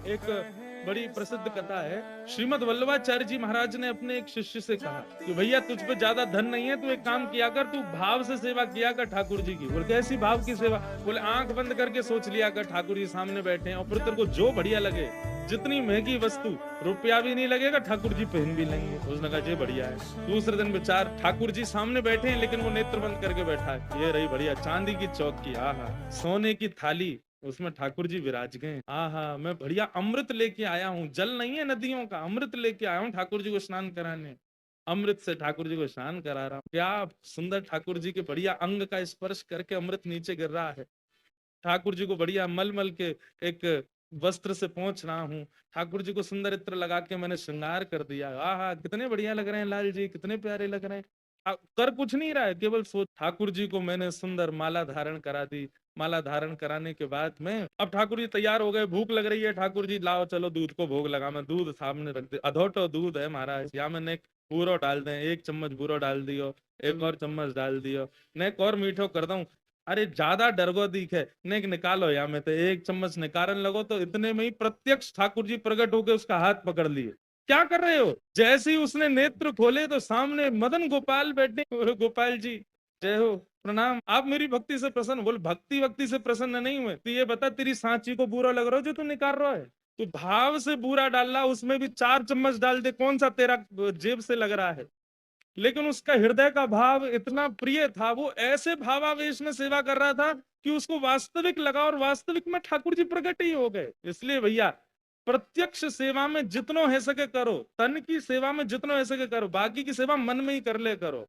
एक बड़ी प्रसिद्ध कथा है। श्रीमद वल्लभाचार्य जी महाराज ने अपने एक शिष्य से कहा कि भैया तुझ पे ज्यादा धन नहीं है, तू एक काम किया कर, तू भाव से सेवा किया कर ठाकुर जी की। बोले कैसी भाव की सेवा? बोले आंख बंद करके सोच लिया कर ठाकुर जी सामने बैठे हैं, और फिर तेरे को जो बढ़िया लगे, जितनी महंगी वस्तु, रुपया भी नहीं लगेगा, ठाकुर जी पहन भी लेंगे। उसने कहा ये बढ़िया है। दूसरे दिन विचार, ठाकुर जी सामने बैठे हैं लेकिन वो नेत्र बंद करके बैठा है। ये रही बढ़िया चांदी की चौकी, आहा, सोने की थाली, उसमें ठाकुर जी विराज गए। आहा, मैं बढ़िया अमृत लेके आया हूँ, जल नहीं है नदियों का, अमृत लेके आया हूँ ठाकुर जी को स्नान कराने। अमृत से ठाकुर जी को स्नान करा रहा हूँ। क्या सुंदर ठाकुर जी के बढ़िया अंग का स्पर्श करके अमृत नीचे गिर रहा है। ठाकुर जी को बढ़िया मल मल के एक वस्त्र से पहुंच रहा हूँ। ठाकुर जी को सुंदर इत्र लगा के मैंने श्रृंगार कर दिया। आहा, कितने बढ़िया लग रहे हैं लाल जी, कितने प्यारे लग रहे हैं। कर कुछ नहीं रहा है, केवल सोच। ठाकुर जी को मैंने सुंदर माला धारण करा दी। माला धारण कराने के बाद में अब ठाकुर जी तैयार हो गए। भूख लग रही है, ठाकुर जी लाओ चलो दूध को भोग लगा। मैं दूध सामने रख दे, अधोटो दूध है महाराज, या मैंने बूरो डाल दें, एक चम्मच बूरो डाल दियो, एक और चम्मच डाल दियो, ने एक और मीठो कर दूं। अरे ज्यादा डरगो दिखे, नेक निकालो, या में तो एक चम्मच निकालन लगो तो इतने में ही प्रत्यक्ष ठाकुर जी प्रकट होकर उसका हाथ पकड़ लिए। क्या कर रहे हो? जैसे ही उसने नेत्र खोले तो सामने मदन गोपाल बैठे। बोले गोपाल जी जय हो, प्रणाम, आप मेरी भक्ति से प्रसन्न? बोले भक्ति भक्ति से प्रसन्न नहीं हुए, तो ये बता तेरी सांची को बुरा लग रहा हो जो तू निकाल रहा है? तू भाव से बुरा डाल रहा, उसमें भी 4 चम्मच डाल दे, कौन सा तेरा जेब से लग रहा है? लेकिन उसका हृदय का भाव इतना प्रिय था, वो ऐसे भावावेश में सेवा कर रहा था कि उसको वास्तविक लगा, और वास्तविक में ठाकुर जी प्रकट ही हो गए। इसलिए भैया प्रत्यक्ष सेवा में जितनो है सके करो, तन की सेवा में जितनो है सके करो, बाकी की सेवा मन में ही कर ले करो।